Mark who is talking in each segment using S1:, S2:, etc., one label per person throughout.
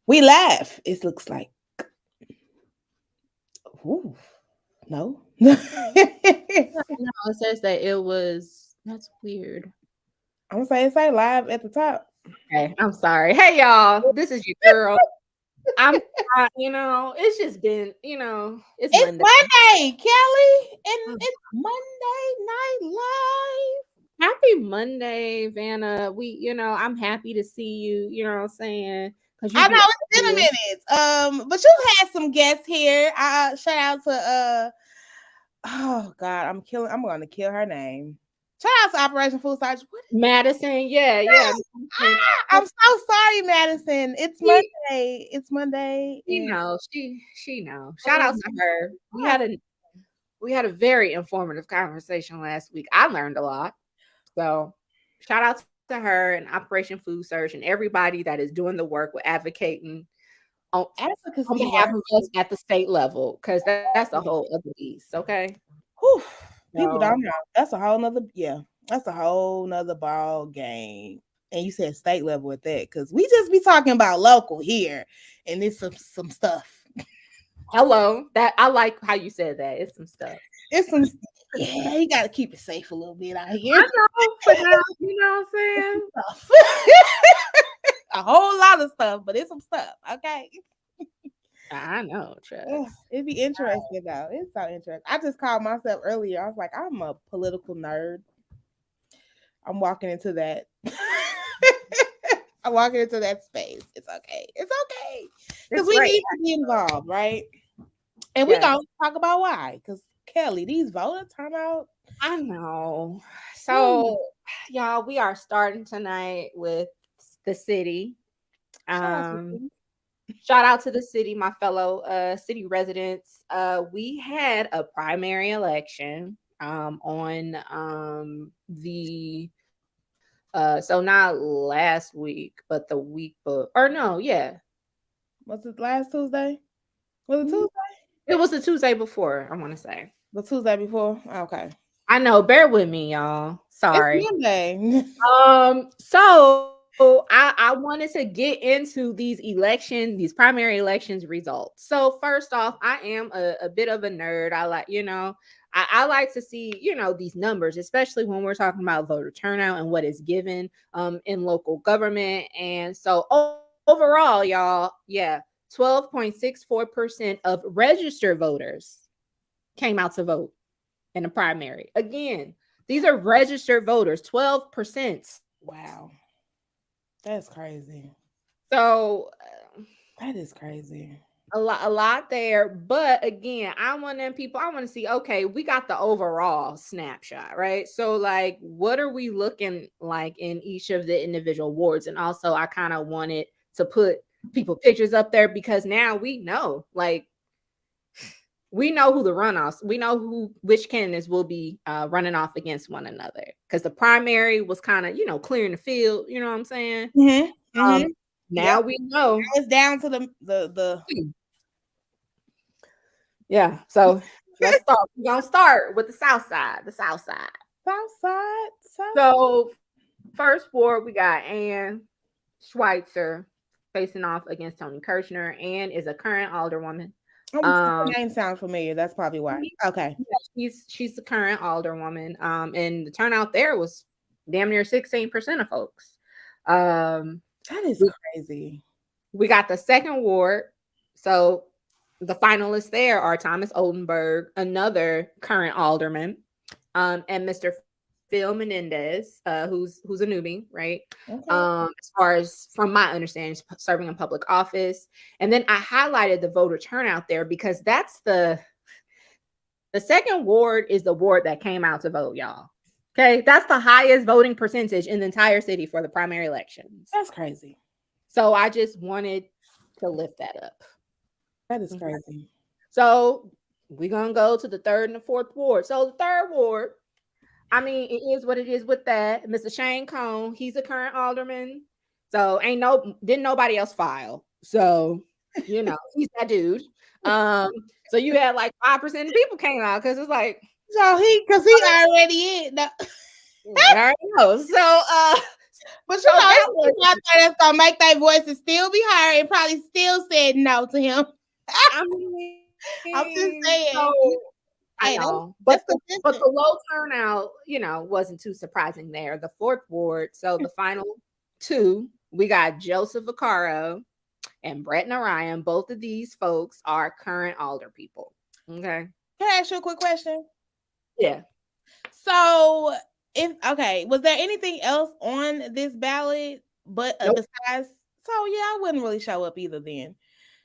S1: We laugh. It looks like. Ooh, no.
S2: No, it says that it was. That's weird.
S1: I'm gonna say live at the top.
S2: Okay, I'm sorry. Hey, y'all. This is your girl. I'm, it's just been, it's
S1: It's
S2: Monday.
S1: Monday, Kelly, and it's Monday Night Live.
S2: Happy Monday, Vanna. I'm happy to see you. You know what I'm saying? Because you
S1: I
S2: be
S1: know it's been a minute. But you've had some guests here. Shout out to oh God, I'm gonna kill her name. Shout out to Operation Food Search.
S2: Madison. Yeah.
S1: I'm so sorry, Madison. It's Monday. It's Monday.
S2: She knows. She knows. Shout out to her. We had a very informative conversation last week. I learned a lot. So shout out to her and Operation Food Search and everybody that is doing the work with advocating on behalf of us at the state level, because that's a whole other piece. Okay.
S1: Whew. People don't know. That's a whole nother ball game. And you said state level with that, because we just be talking about local here, and it's some stuff.
S2: Hello, that I like how you said that. It's some stuff.
S1: It's some. Yeah, you got to keep it safe a little bit out here.
S2: I know, but now, you know what I'm saying?
S1: A whole lot of stuff, but it's some stuff. Okay.
S2: I know,
S1: it'd be interesting though. It's so interesting. I just called myself earlier. I was like, I'm a political nerd. I'm walking into that. I'm walking into that space. It's okay. It's okay. Because we need to be involved, right? And we're going to talk about why. Because Kelly, these voter turnout.
S2: I know. So, y'all, we are starting tonight with the city. Shout out to the city, my fellow city residents. We had a primary election on the so not last week, but the week was
S1: it last Tuesday? Was it Tuesday?
S2: It was the Tuesday before, I want to say.
S1: The Tuesday before? Okay.
S2: I know, bear with me, y'all. Sorry.
S1: It's Monday.
S2: So I wanted to get into these primary elections results. So first off, I am a bit of a nerd. I like, I like to see, these numbers, especially when we're talking about voter turnout and what is given in local government. And so overall, y'all, 12.64% of registered voters came out to vote in a primary. Again, these are registered voters, 12%.
S1: Wow. That's crazy.
S2: So
S1: that is crazy.
S2: A lot there. But again, I want to see, okay, we got the overall snapshot, right? So like, what are we looking like in each of the individual wards? And also I kind of wanted to put people pictures up there, because now we know, like, we know who the runoffs, we know which candidates will be running off against one another, because the primary was kind of, clearing the field, you know what I'm saying? Now we know
S1: it's down to the
S2: so let's start. We're gonna start with the south side. So first ward, we got Ann Schweitzer facing off against Tony Kirshner. Ann is a current alderwoman.
S1: Her name sounds familiar. That's probably why. Okay.
S2: Yeah, she's the current alderwoman. And the turnout there was damn near 16% of folks.
S1: That is crazy.
S2: We got the second ward. So the finalists there are Thomas Oldenburg, another current alderman, and Mr. Phil Menendez, who's a newbie, right? Okay. As far as from my understanding, serving in public office. And then I highlighted the voter turnout there because that's the second ward is the ward that came out to vote, y'all. Okay, that's the highest voting percentage in the entire city for the primary elections.
S1: That's crazy.
S2: So I just wanted to lift that up.
S1: That is crazy.
S2: So we're going to go to the third and the fourth ward. So the third ward, I mean, it is what it is with that. Mr. Shane Cone, he's a current alderman. So didn't nobody else file. So, he's that dude. So you had like 5% of people came out because it's like,
S1: so he already in.
S2: I already know. So
S1: But
S2: So that
S1: it's
S2: was,
S1: people out there that's gonna make their voices still be heard and probably still said no to him.
S2: I
S1: I'm just
S2: mean,
S1: saying.
S2: I
S1: Hey,
S2: know,
S1: that's
S2: but
S1: consistent.
S2: the low turnout, wasn't too surprising there. The fourth ward, so the final two, we got Joseph Vaccaro and Brett Narayan. Both of these folks are current alder people. Okay.
S1: Can I ask you a quick question?
S2: Yeah.
S1: So, was there anything else on this ballot but
S2: Nope.
S1: besides? So yeah, I wouldn't really show up either then,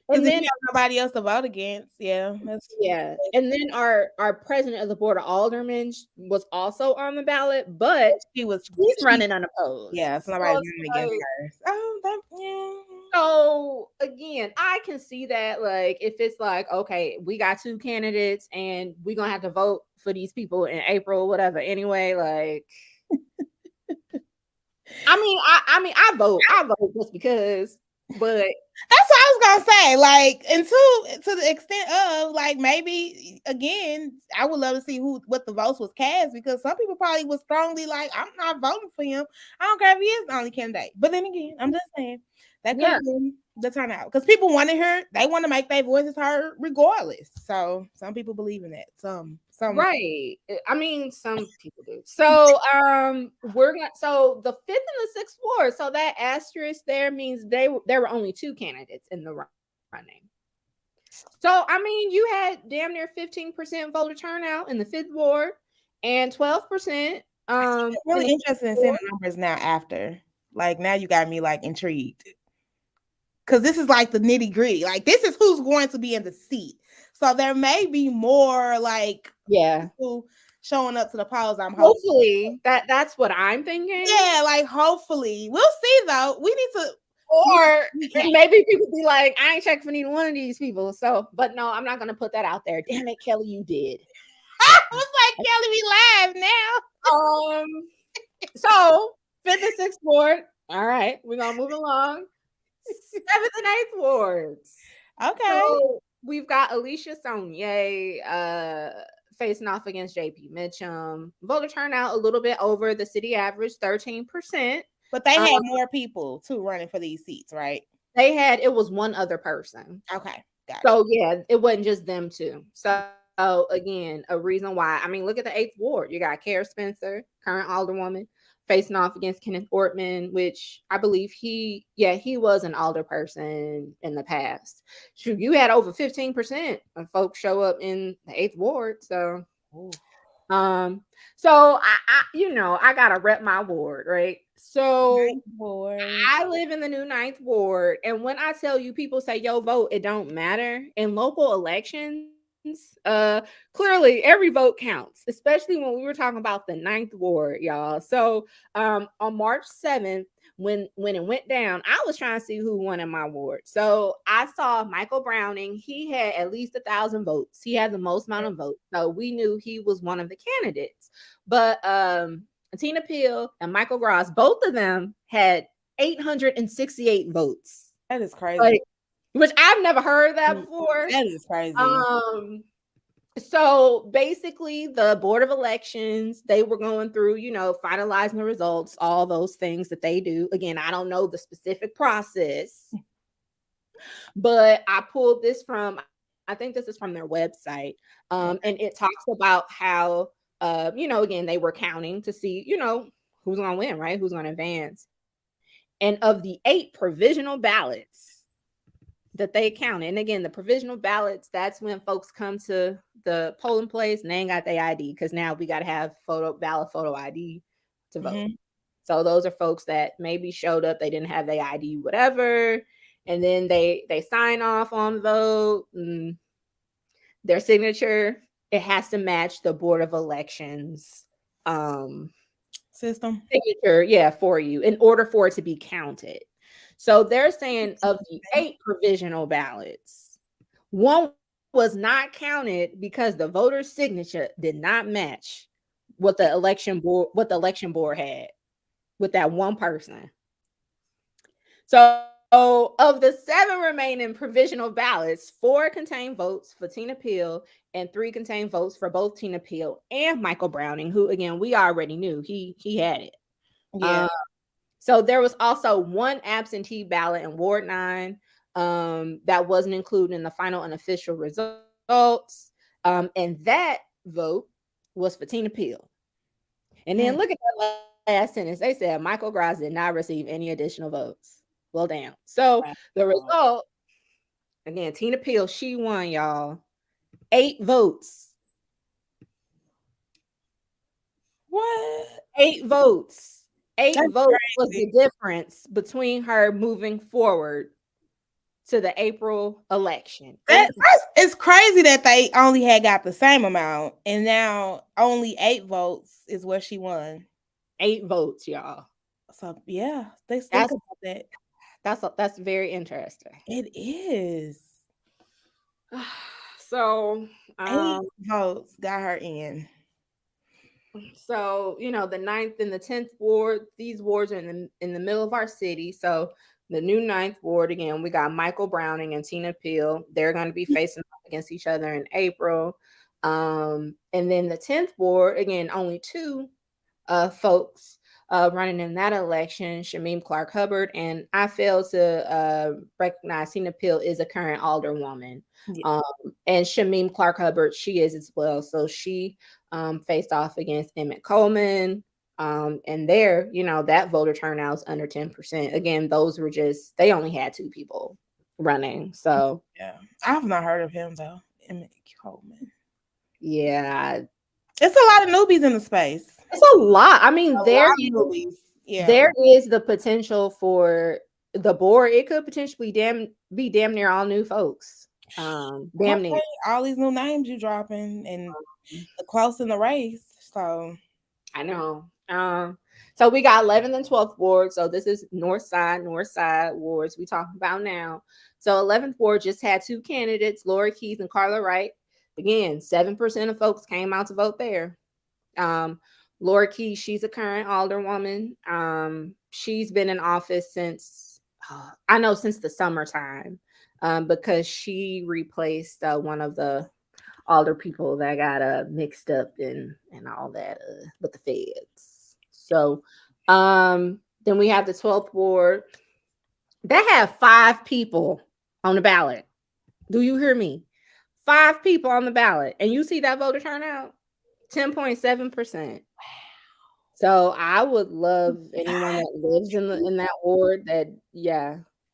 S1: because
S2: And
S1: if you
S2: then
S1: have nobody else to vote against, yeah,
S2: yeah, and then our president of the board of aldermen was also on the ballot, but
S1: she was
S2: she's
S1: she
S2: running unopposed.
S1: yeah, so
S2: So
S1: nobody's
S2: it's
S1: running against
S2: like,
S1: her. Oh, that yeah.
S2: so again, I can see that, like, if it's like, okay, we got two candidates and we're gonna have to vote for these people in April, whatever. Anyway, like, I vote just because, but
S1: That's what I was gonna say. Like, and to the extent of like maybe again, I would love to see what the votes was cast, because some people probably was strongly like, I'm not voting for him. I don't care if he is the only candidate. But then again, I'm just saying that could
S2: yeah,
S1: have been the turnout, because people want to hear, they want to make their voices heard regardless. So some people believe in that. Some
S2: right. I mean, some people do. So so the fifth and the sixth ward. So that asterisk there means there were only two candidates in the running. So I mean, you had damn near 15% voter turnout in the fifth ward and 12% in
S1: really
S2: the
S1: interested in seeing
S2: ward.
S1: the numbers now after. Like now you got me like intrigued. Because this is like the nitty gritty. Like this is who's going to be in the seat. So there may be more like
S2: Yeah.
S1: people showing up to the polls. I'm hoping.
S2: Hopefully that's what I'm thinking.
S1: Yeah, like hopefully. We'll see though. We need to
S2: Or
S1: recap.
S2: maybe people be like, I ain't checking for neither one of these people. So, but no, I'm not gonna put that out there. Damn it, Kelly, you did.
S1: I was like, Kelly, we live now.
S2: Um, so fifth and sixth ward. All right, we're gonna move along. Seventh and eighth wards.
S1: Okay.
S2: So we've got Alicia Sonier facing off against JP Mitchum. Voter turnout a little bit over the city average, 13%.
S1: But they had more people too running for these seats, right?
S2: It was one other person.
S1: Okay. Got it.
S2: So yeah, it wasn't just them two. So again, a reason why. I mean, look at the eighth ward. You got Kara Spencer, current alderwoman, facing off against Kenneth Ortman, which I believe he was an alder person in the past. Shoot, you had over 15% of folks show up in the eighth ward. So
S1: Ooh.
S2: so I gotta rep my ward, right? So
S1: Ward.
S2: I live in the new ninth ward, and when I tell you, people say, "Yo, vote," it don't matter in local elections. Clearly, every vote counts, especially when we were talking about the ninth ward, y'all. So, on March 7th, when it went down, I was trying to see who won in my ward. So I saw Michael Browning. He had at least 1,000 votes. He had the most amount of votes, so we knew he was one of the candidates. But Tina Peel and Michael Gross, both of them had 868 votes.
S1: That is crazy.
S2: Like, which I've never heard that before.
S1: That is crazy.
S2: So basically the Board of Elections, they were going through, finalizing the results, all those things that they do. Again, I don't know the specific process, but I pulled this from, I think this is from their website. And it talks about how, again, they were counting to see, who's going to win, right? Who's going to advance. And of the 8 provisional ballots that they counted, and again, the provisional ballots, that's when folks come to the polling place and they ain't got their ID, because now we got to have photo ID to vote. Mm-hmm. So those are folks that maybe showed up, they didn't have their ID, whatever, and then they sign off on the vote, and their signature, it has to match the Board of Elections
S1: system
S2: signature, for you, in order for it to be counted. So they're saying of the 8 provisional ballots, one was not counted because the voter's signature did not match what the election board had with that one person. So of the 7 remaining provisional ballots, 4 contain votes for Tina Peel and 3 contain votes for both Tina Peel and Michael Browning, who, again, we already knew he had it.
S1: Yeah.
S2: So there was also one absentee ballot in Ward 9 that wasn't included in the final and official results. And that vote was for Tina Peel. And then look at that last sentence. They said Michael Grice did not receive any additional votes. Well, damn. So the
S1: Wow.
S2: result, again, Tina Peel, she won, y'all. 8 votes.
S1: What?
S2: 8 votes. Eight
S1: That's
S2: votes was the
S1: crazy.
S2: difference between her moving forward to the April election.
S1: That,
S2: Eight,
S1: it's crazy that they only had got the same amount, and now only 8 votes is where she won.
S2: 8 votes, y'all.
S1: So yeah, let's think
S2: That's
S1: about that.
S2: that's very interesting.
S1: It is
S2: So,
S1: 8 votes got her in.
S2: so the ninth and the 10th ward, these wards are in the middle of our city. So the new ninth ward, again, we got Michael Browning and Tina Peel. They're going to be facing off against each other in April. And then the 10th ward, again, only two folks running in that election, Shamim Clark Hubbard, and I failed to recognize Tina Peel is a current alderwoman.
S1: Yeah.
S2: And Shamim Clark Hubbard, she is as well. So she faced off against Emmett Coleman. And there, that voter turnout is under 10%. Again, those were they only had 2 people running. So
S1: Yeah, I've not heard of him though. Emmett Coleman.
S2: yeah,
S1: It's a lot of newbies in the space.
S2: it's a lot. I mean,
S1: A lot of newbies. Yeah.
S2: there is the potential for the board. It could potentially be damn near all new folks. Damn near.
S1: All these new names you dropping and the close in the race. So
S2: I know. So we got 11th and 12th wards. So this is north side wards we talking about now. So 11th ward just had 2 candidates, Laura Keys and Carla Wright. Again, 7% of folks came out to vote there. Laura Keys, she's a current alderwoman. She's been in office since the summertime, because she replaced one of the alder people that got mixed up and all that with the feds. So then we have the 12th ward that had 5 people on the ballot. Do you hear me? 5 people on the ballot, and you see that voter turnout, 10.7%. So I would love anyone that lives in that ward that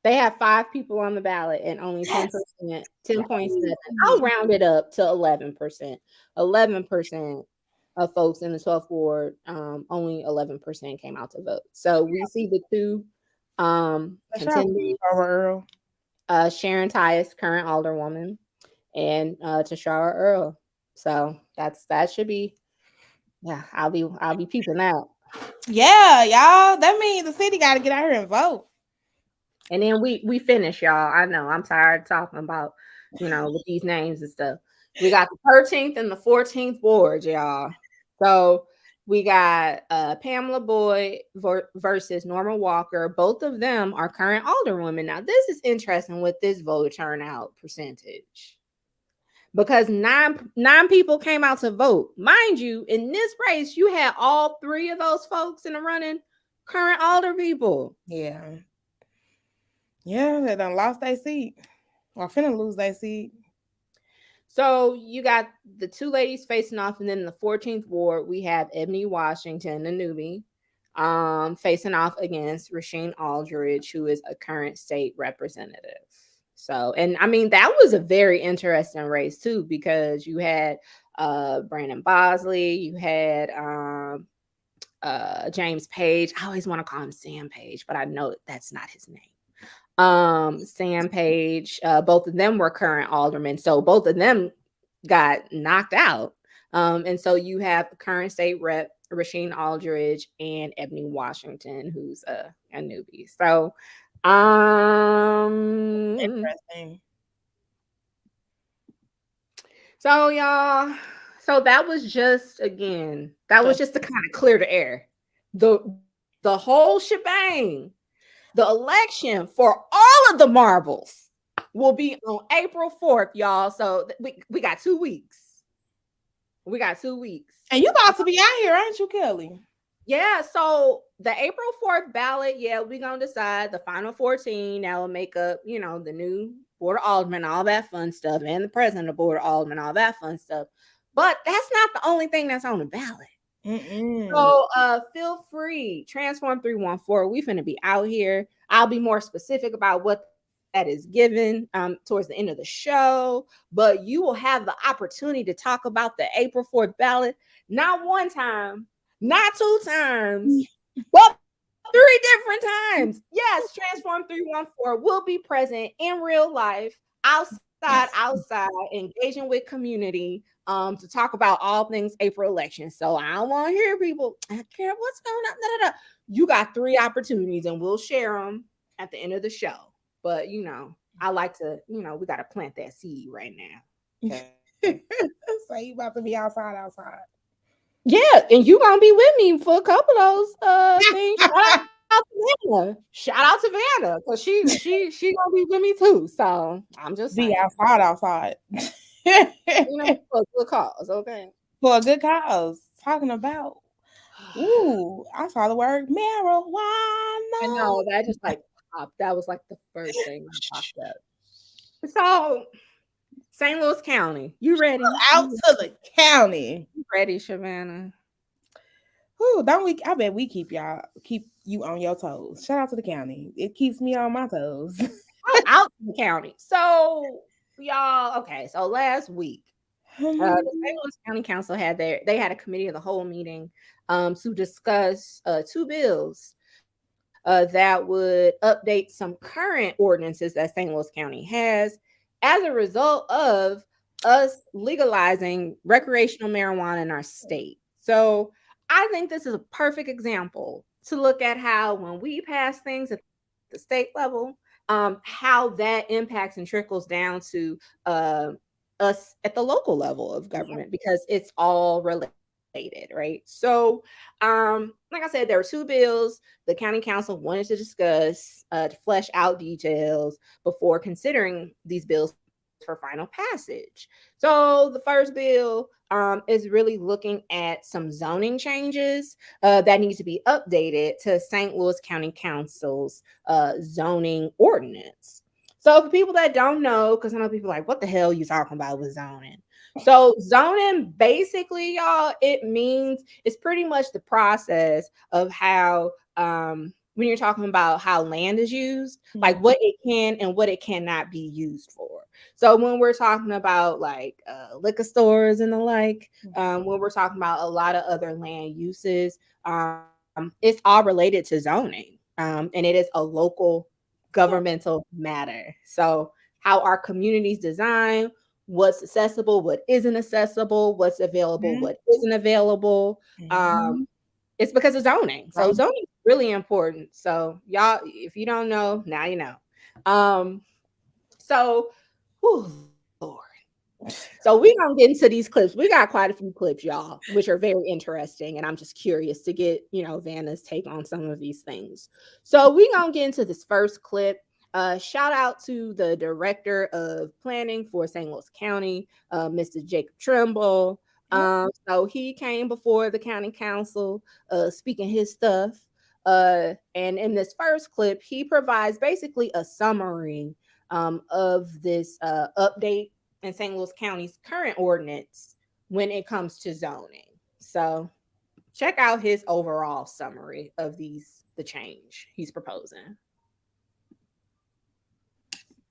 S2: they have 5 people on the ballot and only 10%, 10.7. I'll round it up to 11%. 11% of folks in the 12th ward, only 11% came out to vote. So we see the 2 contenders, Sharon Tyus, current alderwoman, and Tashara Earl. So that should be. Yeah, I'll be peeping out.
S1: yeah, y'all. That means the city got to get out here and vote.
S2: And then we finish, y'all. I know I'm tired of talking about, with these names and stuff. We got the 13th and the 14th wards, y'all. So we got Pamela Boyd versus Norma Walker. Both of them are current alderwomen. Now, this is interesting with this voter turnout percentage, because nine people came out to vote. Mind you, in this race, you had all 3 of those folks in the running current alder people.
S1: Yeah. Yeah, they done lost their seat. Or finna lose their seat.
S2: So you got the 2 ladies facing off, and then in the 14th ward, we have Ebony Washington, the newbie, facing off against Rasheen Aldridge, who is a current state representative. So, and I mean, that was a very interesting race too, because you had Brandon Bosley, you had James Page. I always want to call him Sam Page, but I know that's not his name. Sam Page, both of them were current aldermen, so both of them got knocked out. And so you have current state rep Rasheen Aldridge and Ebony Washington, who's a newbie. So
S1: Interesting.
S2: so y'all, so that was just to kind of clear the air. The whole shebang, the election for all of the marbles will be on April 4th, y'all. So we got 2 weeks. We got 2 weeks.
S1: And you about to be out here, ain't you, Kelly?
S2: Yeah, so the April 4th ballot, yeah, we're gonna decide the final 14 that will make up, the new Board of Aldermen, all that fun stuff, and the president of the Board of Aldermen, all that fun stuff. But that's not the only thing that's on the ballot.
S1: Mm-mm.
S2: So feel free, Transform 314. We finna be out here. I'll be more specific about what that is given towards the end of the show, but you will have the opportunity to talk about the April 4th ballot, not one time, not two times, but three different times. Yes, Transform 314 will be present in real life, outside, engaging with community, to talk about all things April election. So I don't want to hear people, I care what's going on. You got three opportunities and we'll share them at the end of the show. But I like to, we got to plant that seed right now. Okay.
S1: So you about to be outside.
S2: Yeah, and you gonna be with me for a couple of those things. Shout out to Vanna, because she gonna be with me too. So I'm just
S1: Be
S2: saying,
S1: outside.
S2: for a good cause, okay.
S1: For a good cause. Talking about, ooh, I saw the word
S2: I
S1: marijuana.
S2: know that just like popped. That was like the first thing that popped up. So St. Louis County, you ready?
S1: Out to the county.
S2: You ready, Shavanna?
S1: Ooh, don't we? I bet we keep you on your toes. Shout out to the county. It keeps me on my toes.
S2: Out to the county. So y'all, okay. So last week, the St. Louis County Council had a committee of the whole meeting to discuss two bills that would update some current ordinances that St. Louis County has as a result of us legalizing recreational marijuana in our state. So I think this is a perfect example to look at how when we pass things at the state level, how that impacts and trickles down to us at the local level of government, because it's all related, right? So, like I said, there were two bills the county council wanted to discuss to flesh out details before considering these bills for final passage. So, the first bill is really looking at some zoning changes that need to be updated to St. Louis County Council's zoning ordinance. So for people that don't know, because I know people are like, what the hell are you talking about with zoning? So zoning basically, y'all, it means it's pretty much the process of how when you're talking about how land is used, like what it can and what it cannot be used for. So when we're talking about like liquor stores and the like, when we're talking about a lot of other land uses, it's all related to zoning, and it is a local governmental matter. So how our communities design, what's accessible, what isn't accessible, what's available, what isn't available. It's because of zoning. So zoning is really important. So y'all, if you don't know, now you know. So, Lord. So we're gonna get into these clips. We got quite a few clips, y'all, which are very interesting. And I'm just curious to get, Vanna's take on some of these things. So we're gonna get into this first clip. Shout out to the director of planning for St. Louis County, Mr. Jacob Trimble. So he came before the county council, speaking his stuff. And in this first clip, he provides basically a summary of this update in St. Louis County's current ordinance when it comes to zoning. So check out his overall summary of the change he's proposing.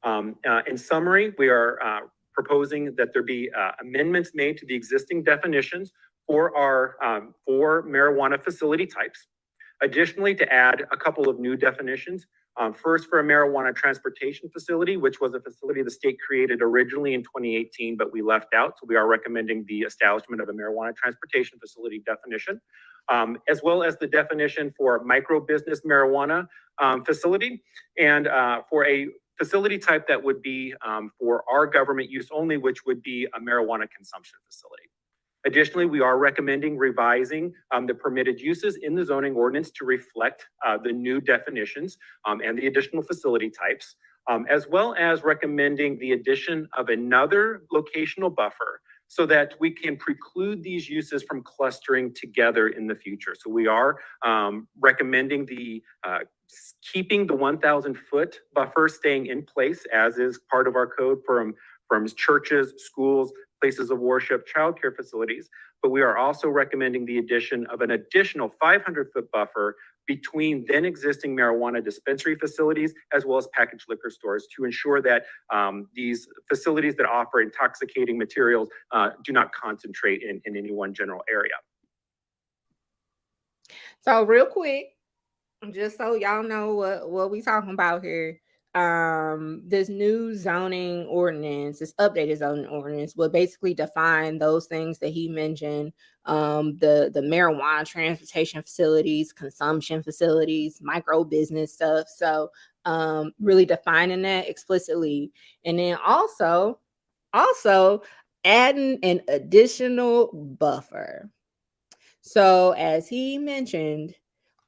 S3: In summary, we are proposing that there be amendments made to the existing definitions for our for marijuana facility types. Additionally, to add a couple of new definitions. First, for a marijuana transportation facility, which was a facility the state created originally in 2018, but we left out. So we are recommending the establishment of a marijuana transportation facility definition, as well as the definition for micro business marijuana facility, and for a facility type that would be for our government use only, which would be a marijuana consumption facility. Additionally, we are recommending revising the permitted uses in the zoning ordinance to reflect the new definitions and the additional facility types, as well as recommending the addition of another locational buffer so that we can preclude these uses from clustering together in the future. So we are recommending the keeping the 1,000-foot buffer staying in place, as is part of our code from churches, schools, places of worship, childcare facilities. But we are also recommending the addition of an additional 500-foot buffer between then existing marijuana dispensary facilities as well as packaged liquor stores to ensure that these facilities that offer intoxicating materials do not concentrate in any one general area.
S2: So real quick, just so y'all know what we talking about here, this new zoning ordinance, this updated zoning ordinance will basically define those things that he mentioned, the marijuana transportation facilities, consumption facilities, micro business stuff. So really defining that explicitly, and then also adding an additional buffer. So as he mentioned,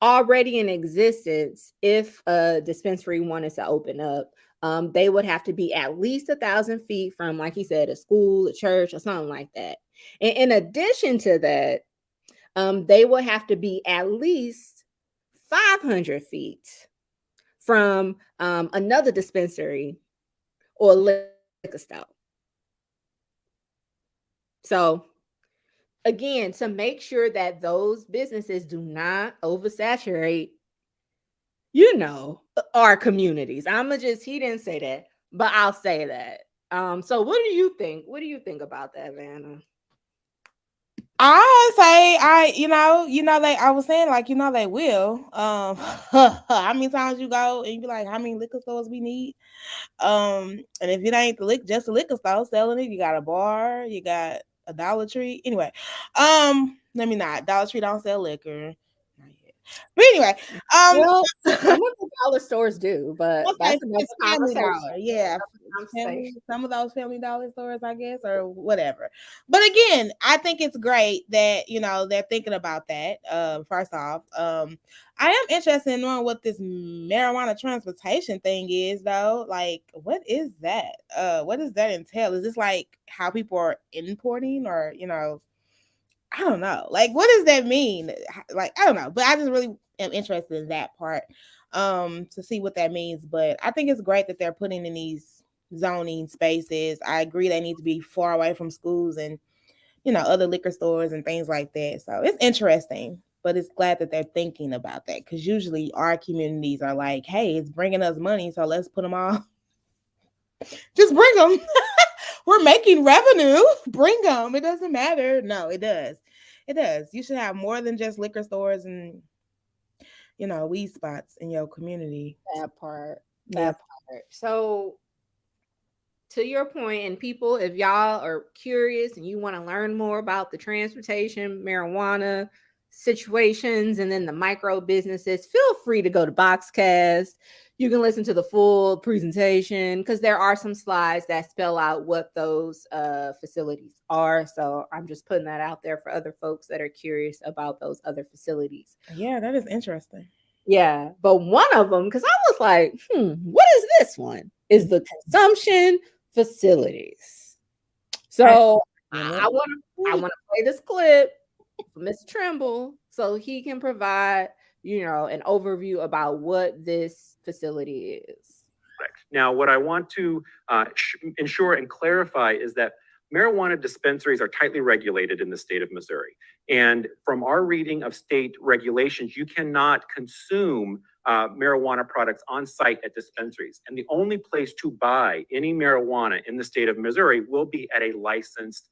S2: already in existence, if a dispensary wanted to open up, they would have to be at least 1,000 feet from, like he said, a school, a church, or something like that. And in addition to that, they would have to be at least 500 feet from another dispensary or liquor store. So again, to make sure that those businesses do not oversaturate, our communities. He didn't say that, but I'll say that. So what do you think? What do you think about that, Vanna?
S1: I say I was saying they will. How many times you go and you be like, how many liquor stores we need? And if it ain't just a liquor store selling it, you got a bar, you got a Dollar Tree. Anyway, let me not. Dollar Tree don't sell liquor. Not yet. But anyway,
S2: well, some of the dollar stores do, but
S1: okay,
S2: that's another
S1: Family
S2: conversation.
S1: Dollar, yeah. Some of those Family Dollar stores, I guess, or whatever. But again, I think it's great that they're thinking about that. First off, I am interested in knowing what this marijuana transportation thing is, though. Like, what is that? What does that entail? Is this like how people are importing, or I don't know. Like, what does that mean? Like, I don't know. But I just really am interested in that part, to see what that means. But I think it's great that they're putting in these zoning spaces. I agree they need to be far away from schools and other liquor stores and things like that. So it's interesting, but it's glad that they're thinking about that, because usually our communities are like, hey, it's bringing us money, so let's put them all. Just bring them. We're making revenue. Bring them. It doesn't matter. No, it does. It does. You should have more than just liquor stores and weed spots in your community.
S2: That part. So to your point, and people, if y'all are curious and you want to learn more about the transportation, marijuana situations, and then the micro businesses, feel free to go to Boxcast. You can listen to the full presentation because there are some slides that spell out what those facilities are. So I'm just putting that out there for other folks that are curious about those other facilities.
S1: Yeah, that is interesting.
S2: Yeah, but one of them, because I was like, what is this one? Is the consumption facilities. So I want to play this clip for Mr. Trimble so he can provide, an overview about what this facility is.
S3: Now, what I want to ensure and clarify is that marijuana dispensaries are tightly regulated in the state of Missouri. And from our reading of state regulations, you cannot consume marijuana products on site at dispensaries. And the only place to buy any marijuana in the state of Missouri will be at a licensed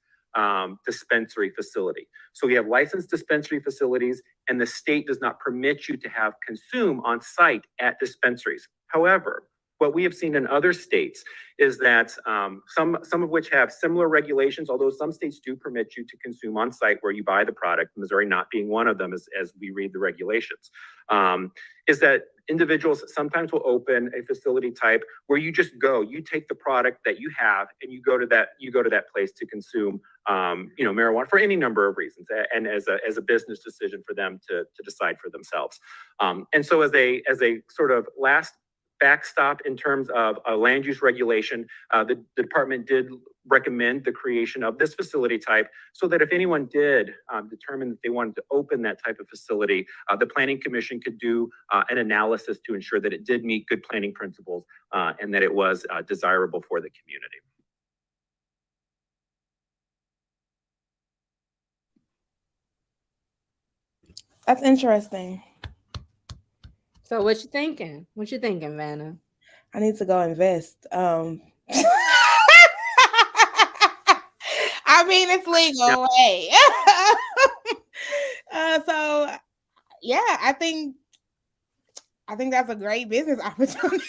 S3: dispensary facility. So we have licensed dispensary facilities, and the state does not permit you to have consume on site at dispensaries. However, what we have seen in other states is that some of which have similar regulations, although some states do permit you to consume on site where you buy the product, Missouri not being one of them as we read the regulations, is that individuals sometimes will open a facility type where you just go, you take the product that you have and you go to that place to consume marijuana for any number of reasons, and as a business decision for them to decide for themselves. And so as a sort of last backstop in terms of a land use regulation. The department did recommend the creation of this facility type so that if anyone did determine that they wanted to open that type of facility, the Planning Commission could do an analysis to ensure that it did meet good planning principles and that it was desirable for the community.
S1: That's interesting.
S2: So what you thinking? What you thinking, Vanna?
S1: I need to go invest. I mean, it's legal, hey. So yeah, I think that's a great business opportunity.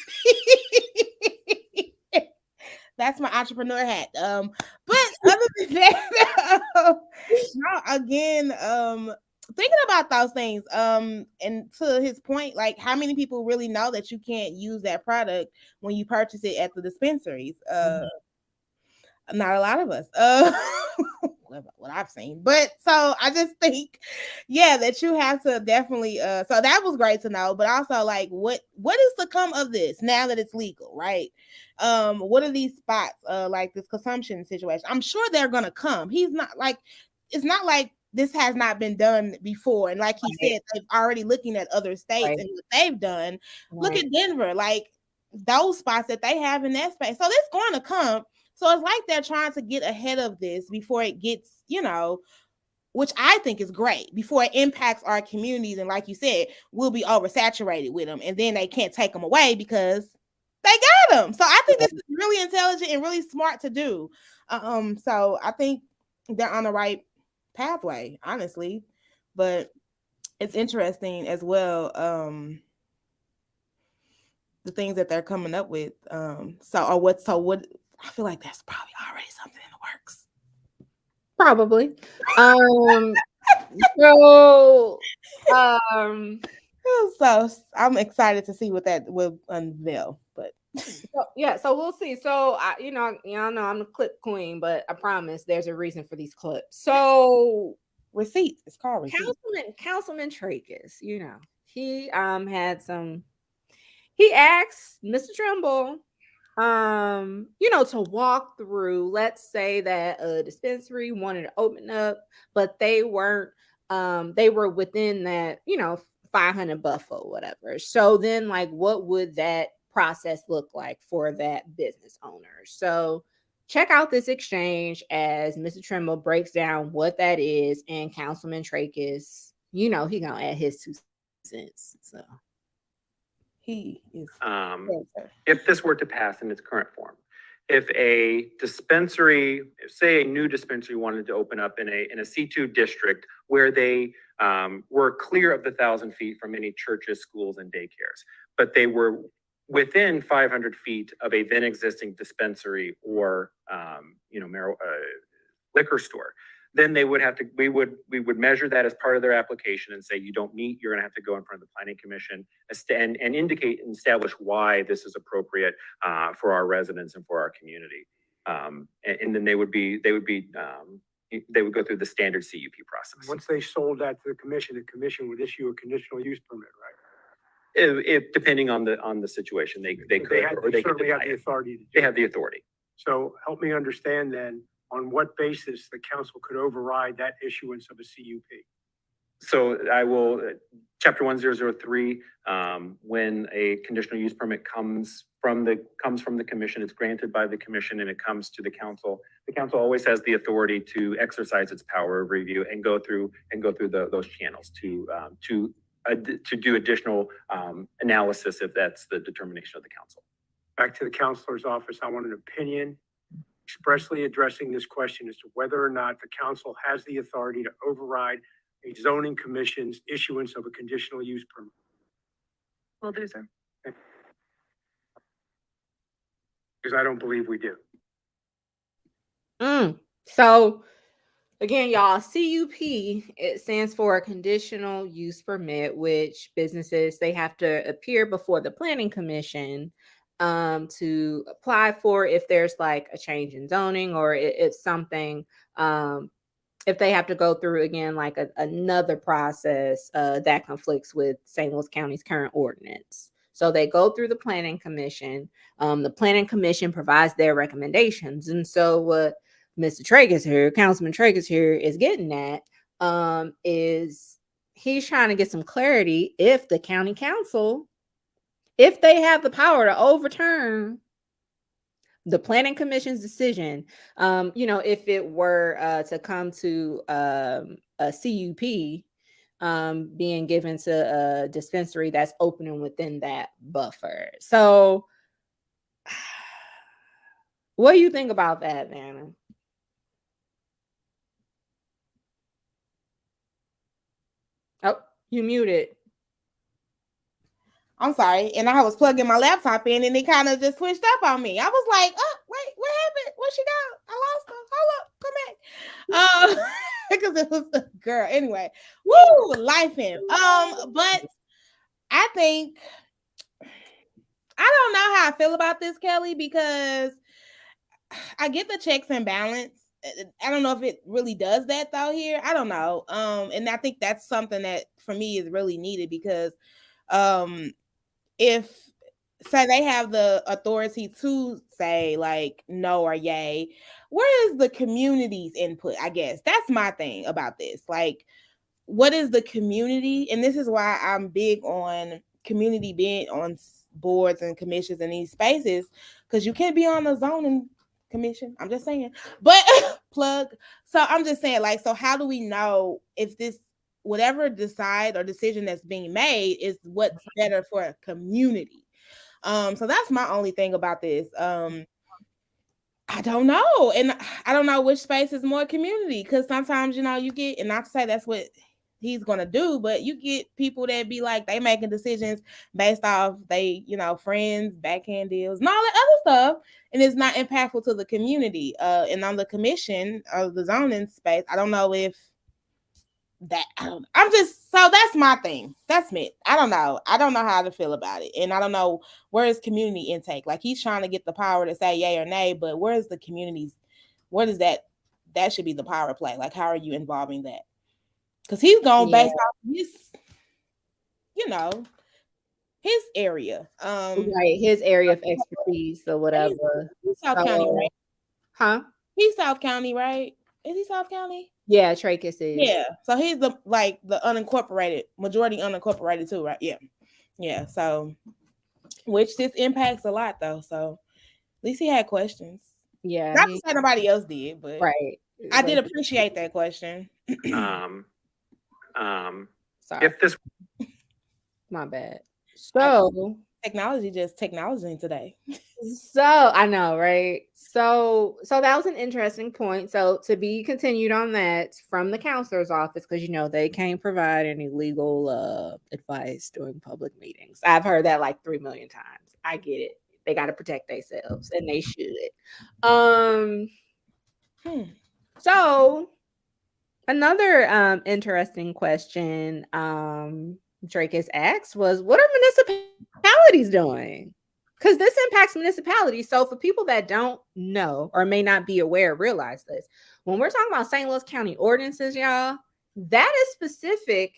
S1: That's my entrepreneur hat. But other than that, no, again, thinking about those things, and to his point, like how many people really know that you can't use that product when you purchase it at the dispensaries? Not a lot of us. What I've seen. But so I just think, yeah, that you have to definitely so that was great to know. But also like what is to come of this now that it's legal, right? What are these spots like this consumption situation? I'm sure they're gonna come. He's not like it's not like this has not been done before. And like he said, they've already looking at other states and what they've done. Look at Denver, like those spots that they have in that space. So it's going to come. So it's like they're trying to get ahead of this before it gets, which I think is great, before it impacts our communities. And like you said, we'll be oversaturated with them and then they can't take them away because they got them. So I think this is really intelligent and really smart to do. So I think they're on the right pathway, honestly. But it's interesting as well. The things that they're coming up with. So I feel like that's probably already something in the works.
S2: Probably.
S1: So I'm excited to see what that will unveil. But
S2: so we'll see. So y'all know I'm the clip queen, but I promise there's a reason for these clips. So
S1: receipts. It's called receipts.
S2: Councilman Tracus, he had some. He asked Mr. Trimble, to walk through, let's say that a dispensary wanted to open up, but they weren't, they were within that, 500 buffer or whatever. So then like, what would that process look like for that business owner? So check out this exchange as Mr. Trimble breaks down what that is, and Councilman Tracus, he gonna add his 2 cents. So
S1: he is
S3: if this were to pass in its current form, if a dispensary, say a new dispensary wanted to open up in a C2 district where they were clear of the 1,000 feet from any churches, schools, and daycares, but they were within 500 feet of a then existing dispensary or liquor store, then they would have to, we would measure that as part of their application and say, you don't meet, you're gonna have to go in front of the Planning Commission and indicate and establish why this is appropriate for our residents and for our community. And then they would go through the standard CUP process.
S4: Once they sold that to the commission would issue a conditional use permit, right?
S3: If depending on the situation, they could, or they could
S4: have the authority to do
S3: they have the authority.
S4: So help me understand then, on what basis the council could override that issuance of a CUP?
S3: So I will, chapter 1003, when a conditional use permit comes from the commission, it's granted by the commission and it comes to the council. The council always has the authority to exercise its power of review and go through those channels to do additional analysis if that's the determination of the council.
S4: Back to the councilor's office, I want an opinion expressly addressing this question as to whether or not the council has the authority to override a zoning commission's issuance of a conditional use permit.
S3: Will do, sir.
S4: Because I don't believe we do.
S2: So again, y'all, CUP, it stands for a conditional use permit, which businesses, they have to appear before the Planning Commission to apply for if there's like a change in zoning, or if something, if they have to go through again, like another process that conflicts with St. Louis County's current ordinance. So they go through the planning commission. The planning commission provides their recommendations. And so what Mr. Tragus here, Councilman Tragus here, is getting at is he's trying to get some clarity if the county council, if they have the power to overturn the planning commission's decision, if it were to come to a CUP being given to a dispensary that's opening within that buffer. So what do you think about that, Vanna? Oh, you muted.
S1: I'm sorry. And I was plugging my laptop in and it kind of just switched up on me. I was like, oh, wait, what happened? Where'd she go? I lost her. Hold up, come back. Because it was a girl. Anyway, woo, life in. But I think I don't know how I feel about this, Kelly, because I get the checks and balance. I don't know if it really does that though here. I don't know. And I think that's something that for me is really needed because if say they have the authority to say like no or yay, where is the community's input? I guess that's my thing about this. Like, what is the community? And this is why I'm big on community being on boards and commissions in these spaces, because you can't be on the zoning commission. I'm just saying, but plug. So I'm just saying, like, so how do we know if this whatever decide or decision that's being made is what's better for a community? So that's my only thing about this. I don't know, and I don't know which space is more community, because sometimes you get, and not to say that's what he's gonna do, but you get people that be like they making decisions based off they friends, backhand deals, and all that other stuff, and it's not impactful to the community. And on the commission of the zoning space, I don't know if that I'm just, so that's my thing. That's me. I don't know how to feel about it, and I don't know where is community intake. Like, he's trying to get the power to say yay or nay, but where is the community's, what is that should be the power play. Like, how are you involving that? Because he's going based off his area,
S2: right, his area of expertise or whatever.
S1: He's South County, right?
S2: Huh?
S1: He's South County, right? Is he South County?
S2: Yeah, Tragus is.
S1: Yeah, so he's the unincorporated, majority unincorporated too, right? Yeah. So, which this impacts a lot though. So, at least he had questions.
S2: Yeah,
S1: not to say nobody else did, but
S2: right.
S1: I did appreciate that question.
S2: Sorry.
S3: If this,
S2: my bad. So
S1: technology just technology today.
S2: So I know, right? So that was an interesting point. So to be continued on that from the counselor's office, because they can't provide any legal advice during public meetings. I've heard that like 3 million times. I get it. They got to protect themselves, and they should. So another interesting question Drake has asked was, what are municipalities doing? Because this impacts municipalities. So for people that don't know or may not be aware, realize this. When we're talking about St. Louis County ordinances, y'all, that is specific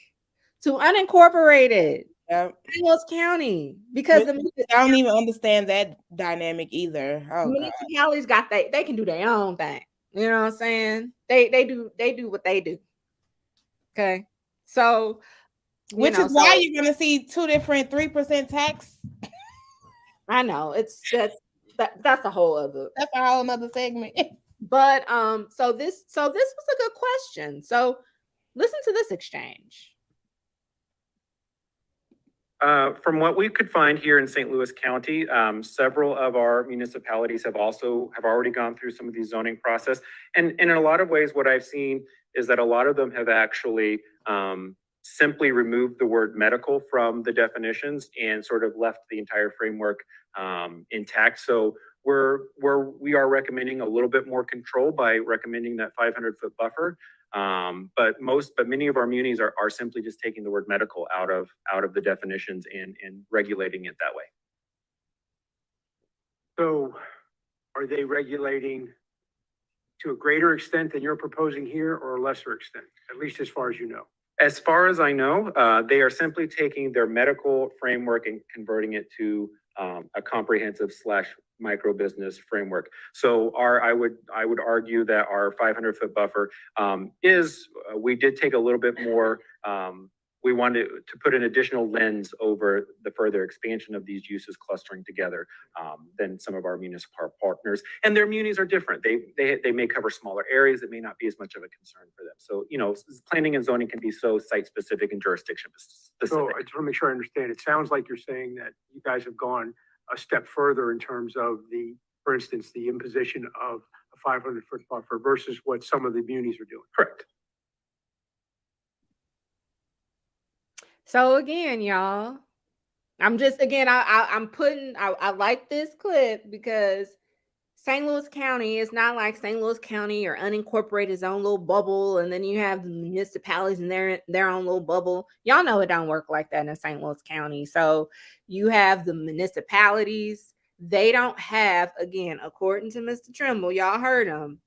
S2: to unincorporated St. Louis County. Because
S1: I don't even understand that dynamic either.
S2: Municipalities they can do their own thing. You know what I'm saying? They do what they do. Okay. So
S1: which is why you're gonna see 2 different 3% tax.
S2: I know that's a whole other
S1: segment.
S2: But so this was a good question. So listen to this exchange.
S3: From what we could find here in St. Louis County, several of our municipalities have already gone through some of these zoning process. And in a lot of ways, what I've seen is that a lot of them have actually simply removed the word medical from the definitions and sort of left the entire framework intact. So we are recommending a little bit more control by recommending that 500-foot buffer. But many of our munis are simply just taking the word medical out of the definitions and regulating it that way.
S4: So are they regulating to a greater extent than you're proposing here, or a lesser extent, at least as far as you know?
S3: As far as I know, they are simply taking their medical framework and converting it to a comprehensive slash micro business framework. So I would argue that our 500-foot buffer we did take a little bit more. We wanted to put an additional lens over the further expansion of these uses clustering together than some of our municipal partners. And their munis are different. They may cover smaller areas. It may not be as much of a concern for them. So, planning and zoning can be so site specific and jurisdiction specific.
S4: So I just want to make sure I understand. It sounds like you're saying that you guys have gone a step further in terms of for instance, the imposition of a 500-foot buffer versus what some of the munis are doing.
S3: Correct.
S2: So again, y'all, I'm just, again, I like this clip because St. Louis County is not like St. Louis County or unincorporated its own little bubble, and then you have the municipalities in their own little bubble. Y'all know it don't work like that in St. Louis County. So you have the municipalities. They don't have, again, according to Mr. Trimble, y'all heard him,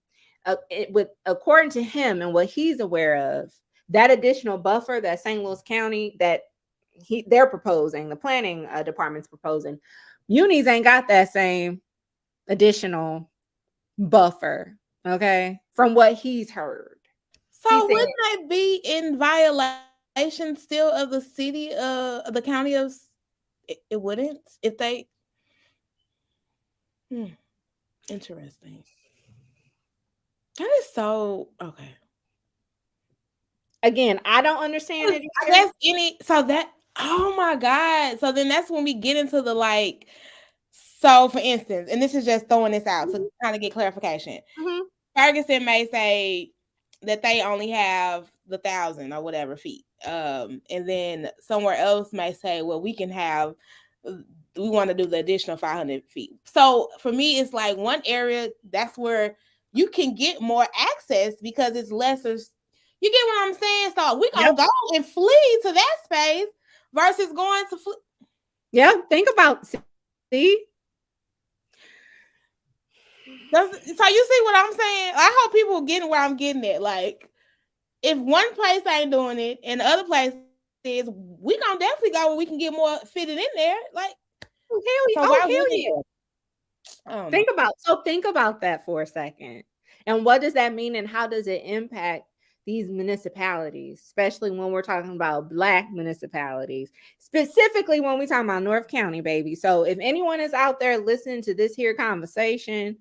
S2: according to him and what he's aware of, that additional buffer that St. Louis County that they're proposing, the planning department's proposing, munis ain't got that same additional buffer, okay, from what he's heard.
S1: So wouldn't they be in violation still of the city of the county of it wouldn't if they interesting. That is so okay.
S2: Again, I don't understand it.
S1: I guess oh my God. So then that's when we get into the so for instance, and this is just throwing this out to kind of get clarification. Ferguson may say that they only have the 1,000 or whatever feet. And then somewhere else may say, well, we want to do the additional 500 feet. So for me, it's like one area, that's where you can get more access because it's lesser. You get what I'm saying? So we gonna go and flee to that space versus going to flee.
S2: Yeah, think about, see?
S1: So you see what I'm saying? I hope people getting where I'm getting at. Like, if one place ain't doing it and the other place is, we gonna definitely go where we can get more fitted in there. Like,
S2: hell yeah. Think about that for a second. And what does that mean and how does it impact these municipalities, especially when we're talking about Black municipalities, specifically when we're talking about North County, baby. So if anyone is out there listening to this here conversation,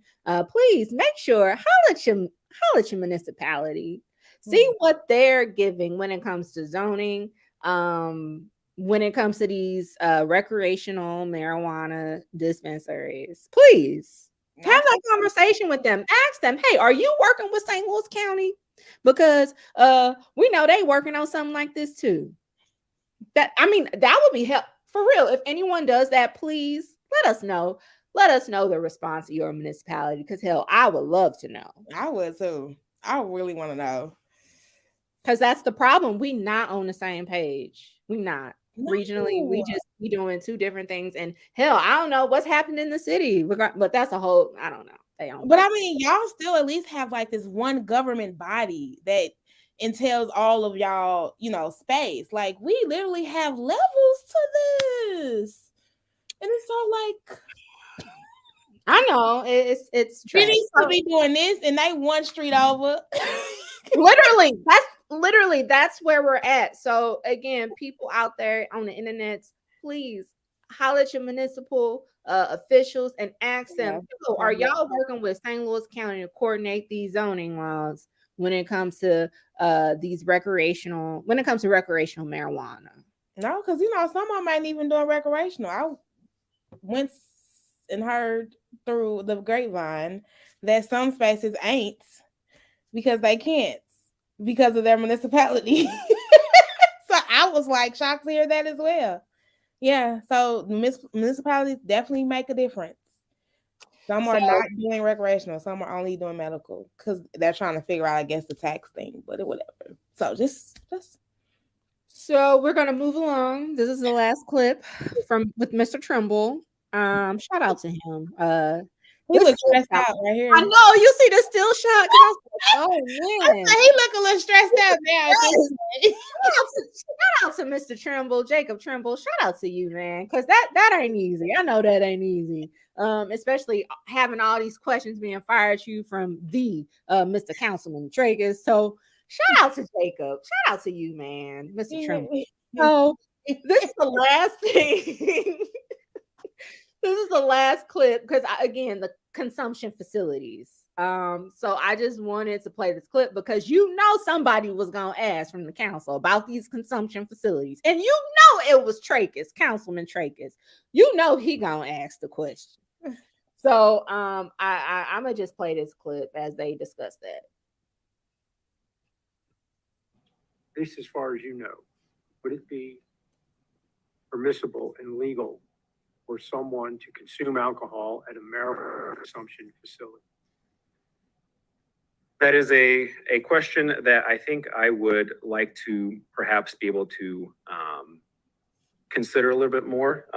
S2: please make sure holler at your municipality. See what they're giving when it comes to zoning, when it comes to these recreational marijuana dispensaries. Please have that conversation with them. Ask them, hey, are you working with St. Louis County? Because we know they working on something like this too. That would be help for real. If anyone does that, please let us know. Let us know the response of your municipality, because hell, I would love to know.
S1: I would too. I really want to know.
S2: Because that's the problem. We not on the same page. We not. No. Regionally, we doing two different things. And hell, I don't know what's happening in the city. But that's a whole, I don't know.
S1: But I mean, y'all still at least have like this one government body that entails all of y'all, space. Like, we literally have levels to this. And it's so like,
S2: I know it's
S1: trash. They to be doing this and they one street over.
S2: That's where we're at. So again, people out there on the internet, please holler at your municipal officials and ask them, are y'all working with St. Louis County to coordinate these zoning laws when it comes to recreational marijuana?
S1: No, because some of them ain't even doing recreational. I went and heard through the grapevine that some spaces ain't because they can't, because of their municipality. So I was like shocked to hear that as well. Yeah, so municipalities definitely make a difference. Some are not doing recreational, some are only doing medical because they're trying to figure out, I guess, the tax thing, but whatever. So just.
S2: So we're gonna move along. This is the last clip with Mr. Trimble. Shout out to him.
S1: He looks stressed out right here.
S2: I know, you see the still shot. Oh man,
S1: he look a little stressed out now.
S2: Shout out to Mr. Trimble, Jacob Trimble. Shout out to you, man, because that ain't easy. I know that ain't easy. Especially having all these questions being fired at you from the Mr. Councilman Tragus. So shout out to Jacob. Shout out to you, man, Mr. Trimble. So this is the last thing. This is the last clip because again, the consumption facilities. So I just wanted to play this clip because somebody was gonna ask from the council about these consumption facilities, and it was Trachis, Councilman Trachis. He gonna ask the question. So I'm gonna just play this clip as they discuss that.
S4: At least as far as you know, would it be permissible and legal for someone to consume alcohol at a marijuana consumption facility?
S3: That is a question that I think I would like to perhaps be able to consider a little bit more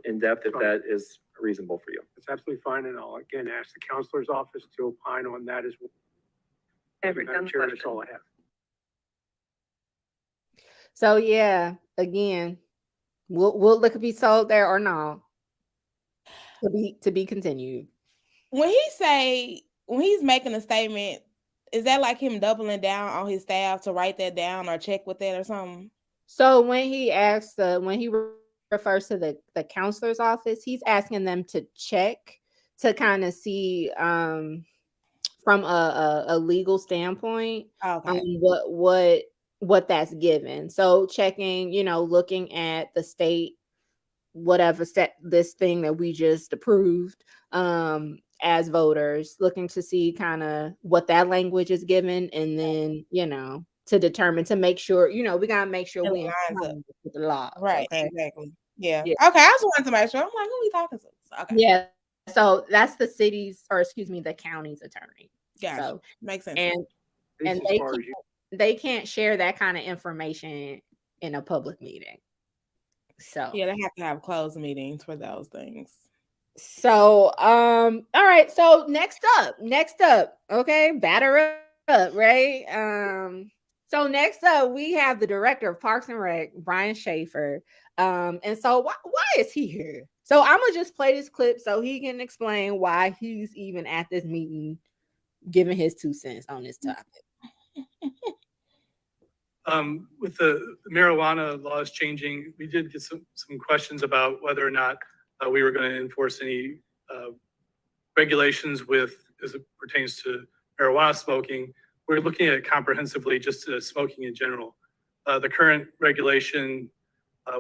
S3: in depth, if that is reasonable for you.
S4: It's absolutely fine, and I'll again ask the counselor's office to opine on that as well. Madam Chair, that's all I have.
S2: So yeah, again, will liquor be sold there or no? To be continued.
S1: When he's making a statement, is that like him doubling down on his staff to write that down or check with that or something?
S2: So when he asks, when he refers to the counselor's office, he's asking them to check to kind of see from a legal standpoint what that's given. So checking, looking at the state, whatever this thing that we just approved as voters, looking to see kind of what that language is given, and then to determine, to make sure we gotta make sure we align with the law,
S1: right?
S2: Okay?
S1: Exactly. Yeah. Okay, I just wanted to make sure. I'm like, who are we talking to? Okay.
S2: Yeah. So that's the the county's attorney.
S1: Gotcha. So makes sense.
S2: And they can't share that kind of information in a public meeting. So
S1: yeah, they have to have closed meetings for those things.
S2: So all right. So next up, okay, batter up, right? So next up we have the director of Parks and Rec, Brian Schaefer. And so why is he here? So I'm gonna just play this clip so he can explain why he's even at this meeting, giving his 2 cents on this topic.
S5: With the marijuana laws changing, we did get some questions about whether or not we were going to enforce any regulations as it pertains to marijuana smoking. We're looking at it comprehensively, just smoking in general. The current regulation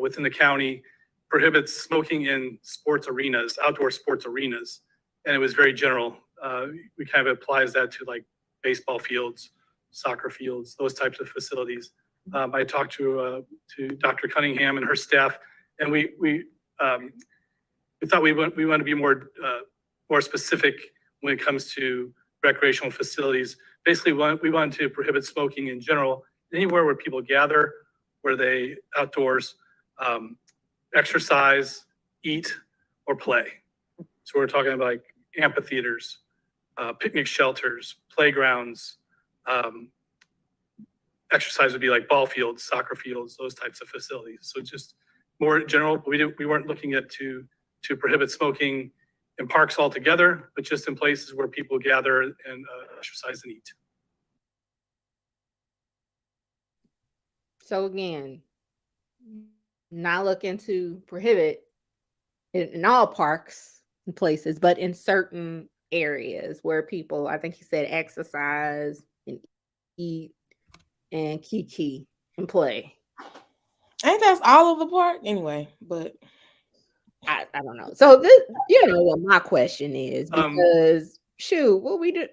S5: within the county prohibits smoking in sports arenas, outdoor sports arenas, and it was very general. We kind of applies that to like baseball fields, soccer fields, those types of facilities. I talked to Dr. Cunningham and her staff, and we thought we want to be more specific when it comes to recreational facilities. Basically, we want to prohibit smoking in general anywhere where people gather, where they outdoors exercise, eat, or play. So we're talking about like amphitheaters, picnic shelters, playgrounds. Exercise would be like ball fields, soccer fields, those types of facilities. So just more general. We weren't looking at to prohibit smoking in parks altogether, but just in places where people gather and exercise and eat.
S2: So again, not looking to prohibit in all parks and places, but in certain areas where people, I think he said, exercise and eat and kiki and play.
S1: Ain't that's all of the park anyway, but
S2: I don't know. So this, what my question is, because what we do,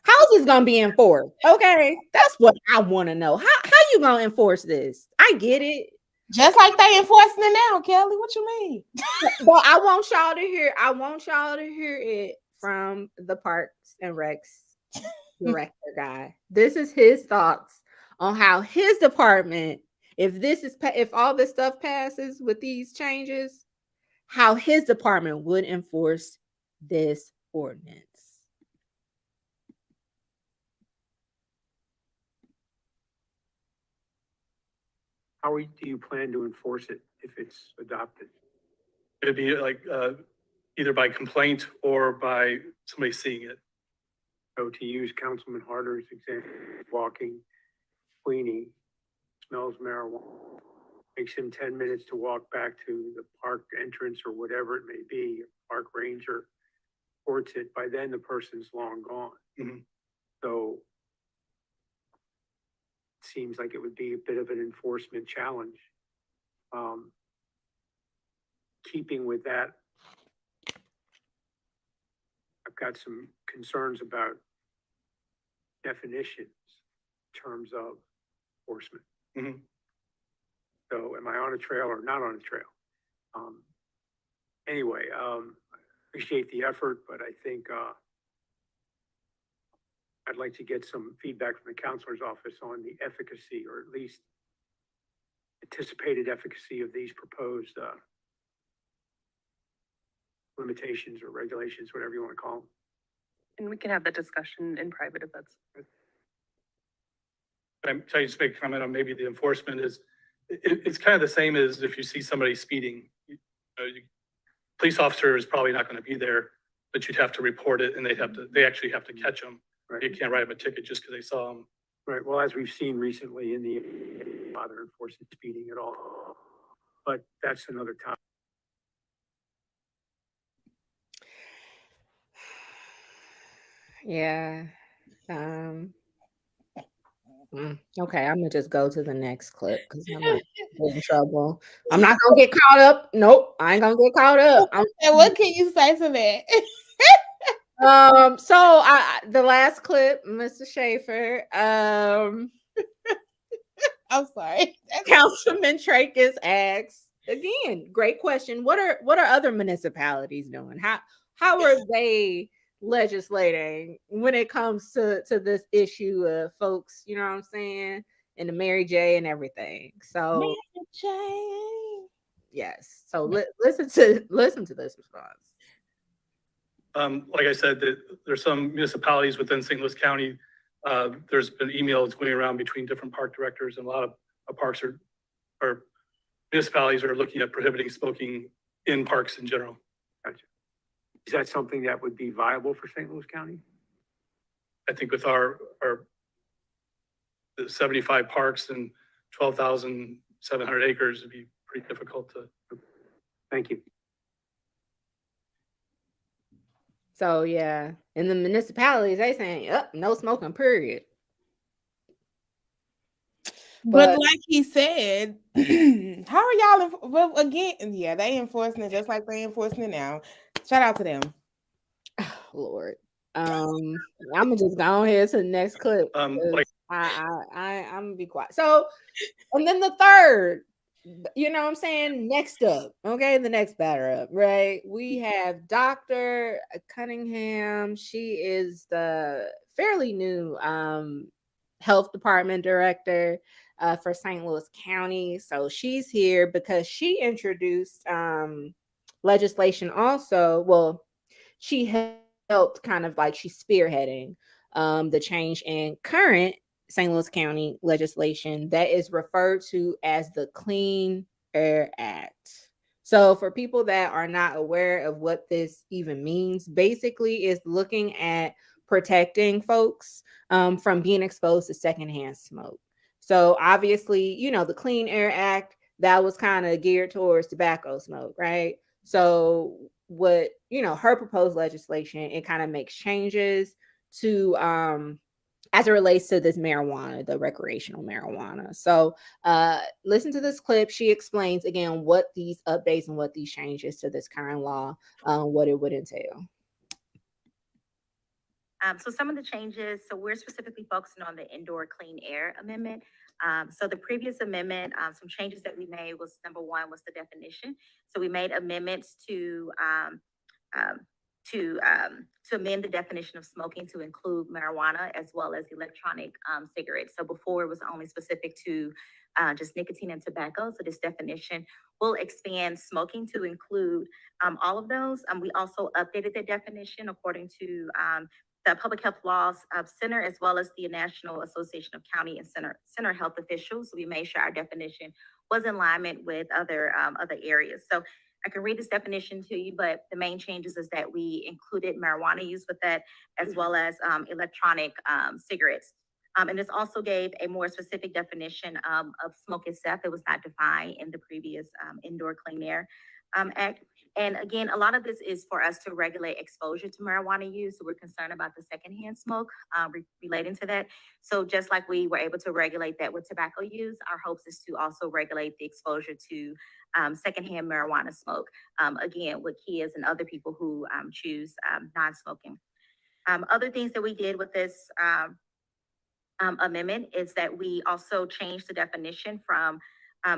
S2: how's this gonna be enforced? Okay, that's what I want to know. How you gonna enforce this? I get it.
S1: Just like they enforcing it now, Kelly. What you mean?
S2: Well, I want y'all to hear it from the Parks and Recs director guy. This is his thoughts on how his department, if all this stuff passes with these changes, how his department would enforce this ordinance.
S4: How do you plan to enforce it if it's adopted?
S5: It'd be like either by complaint or by somebody seeing it.
S4: So to use Councilman Harder's example, walking, Queenie, smells marijuana, takes him 10 minutes to walk back to the park entrance or whatever it may be, park ranger reports it, by then the person's long gone.
S5: Mhm.
S4: So it seems like it would be a bit of an enforcement challenge. Keeping with that, I've got some concerns about definitions in terms of enforcement.
S5: Mhm.
S4: So am I on a trail or not on a trail? Anyway, appreciate the effort, but I think I'd like to get some feedback from the counselor's office on the efficacy, or at least anticipated efficacy of these proposed limitations or regulations, whatever you want to call them.
S6: And we can have that discussion in private if that's.
S5: Can I just make a comment on maybe the enforcement is, it's kind of the same as if you see somebody speeding. Police officer is probably not going to be there, but you'd have to report it and they actually have to catch them.
S4: Right.
S5: You can't write them a ticket just because they saw them.
S4: Right. Well, as we've seen recently in the bother enforcing speeding at all, but that's another topic.
S2: Yeah. Okay, I'm gonna just go to the next clip because I'm not in trouble. I'm not gonna get caught up. Nope, I ain't gonna get caught up.
S1: And what can you say to that?
S2: So the last clip, Mr. Schaefer,
S1: I'm sorry.
S2: Councilman Trachis asks again, great question. What are other municipalities doing? How are they legislating when it comes to this issue of folks, you know what I'm saying, and the Mary J and everything? So
S1: Mary J.
S2: yes. So listen to this response.
S5: Like I said, there's some municipalities within St. Louis County. There's been emails going around between different park directors, and a lot of parks or municipalities are looking at prohibiting smoking in parks in general.
S4: Gotcha. Is that something that would be viable for St. Louis County?
S5: I think with our the 75 parks and 12,700 acres, it'd be pretty difficult to.
S4: Thank you.
S2: So yeah, in the municipalities, they saying, no smoking, period.
S1: But like he said, how are y'all? Well, again, yeah, they enforcing it just like they enforcing it now. Shout out to them.
S2: Oh, Lord, I'm gonna just go ahead to the next clip.
S5: Like
S2: I'm gonna be quiet. So, and then the third, you know what I'm saying? Next up, okay, the next batter up, right? We have Dr. Cunningham. She is the fairly new health department director for St. Louis County. So she's here because she introduced legislation also. Well, she helped kind of like she's spearheading the change in current St. Louis County legislation that is referred to as the Clean Air Act. So for people that are not aware of what this even means, basically is looking at protecting folks from being exposed to secondhand smoke. So obviously, you know, the Clean Air Act, that was kind of geared towards tobacco smoke, right? So what, you know, her proposed legislation, it kind of makes changes to as it relates to this marijuana, the recreational marijuana. So listen to this clip. She explains again what these updates and what these changes to this current law, what it would entail.
S7: So some of the changes, so we're specifically focusing on the indoor clean air amendment. So the previous amendment, some changes that we made was, number one was the definition. So we made amendments to to amend the definition of smoking to include marijuana as well as electronic cigarettes. So before it was only specific to just nicotine and tobacco. So this definition will expand smoking to include all of those. We also updated the definition according to the Public Health Laws Center, as well as the National Association of County and Center Health Officials. So we made sure our definition was in alignment with other areas. So I can read this definition to you, but the main changes is that we included marijuana use with that, as well as electronic cigarettes. And this also gave a more specific definition of smoke itself. It was not defined in the previous Indoor Clean Air Act. And again, a lot of this is for us to regulate exposure to marijuana use. So we're concerned about the secondhand smoke relating to that. So just like we were able to regulate that with tobacco use, our hopes is to also regulate the exposure to secondhand marijuana smoke, again, with kids and other people who choose non-smoking. Other things that we did with this amendment is that we also changed the definition from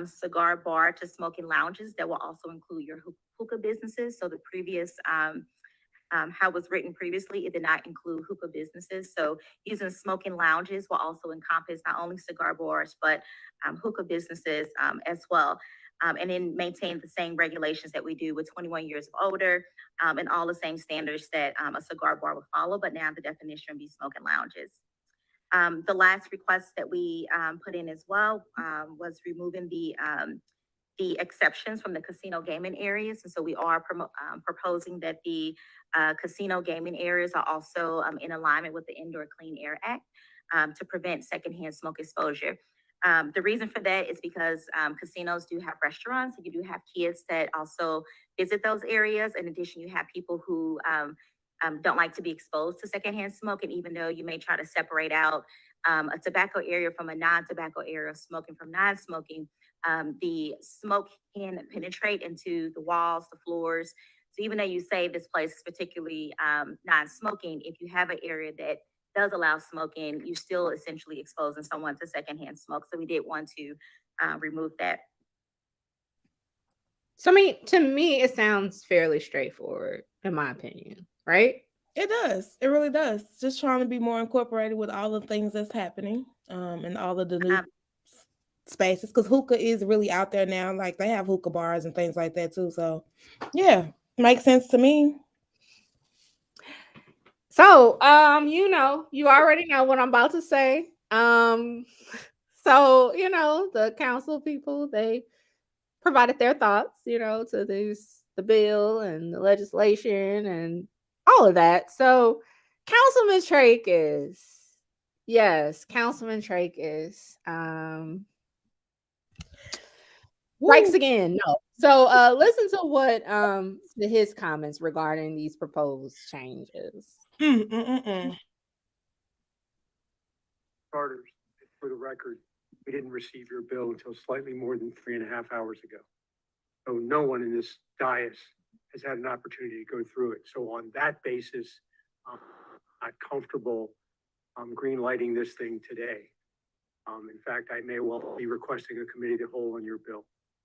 S7: cigar bar to smoking lounges that will also include your hookah businesses. So the previous, how it was written previously, it did not include hookah businesses. So using smoking lounges will also encompass not only cigar bars, but hookah businesses as well. And then maintain the same regulations that we do with 21 years of older and all the same standards that a cigar bar would follow, but now the definition would be smoking lounges. The last request that we put in as well was removing the exceptions from the casino gaming areas. And so we are proposing that the casino gaming areas are also in alignment with the Indoor Clean Air Act to prevent secondhand smoke exposure. The reason for that is because casinos do have restaurants. You do have kids that also visit those areas. In addition, you have people who don't like to be exposed to secondhand smoke. And even though you may try to separate out a tobacco area from a non-tobacco area, smoking from non-smoking, the smoke can penetrate into the walls, the floors. So even though you say this place is particularly non-smoking, if you have an area that does allow smoking, you're still essentially exposing someone to secondhand smoke. So we did want to remove that.
S2: So I mean, to me, it sounds fairly straightforward, in my opinion, right?
S1: It does. It really does. Just trying to be more incorporated with all the things that's happening, and all of the new spaces. Because hookah is really out there now. Like they have hookah bars and things like that too. So, yeah, makes sense to me.
S2: So, you already know what I'm about to say. So, the council people, they provided their thoughts, to the bill and the legislation and all of that. So, Councilman Trachis, yes, Councilman Trachis, strikes again. No. So, listen to what his comments regarding these proposed changes.
S4: Starters, for the record, we didn't receive your bill until slightly more than 3.5 hours ago. So no one in this dais has had an opportunity to go through it. So on that basis, I'm not comfortable green lighting this thing today. In fact, I may well be requesting a committee to hold on your bill,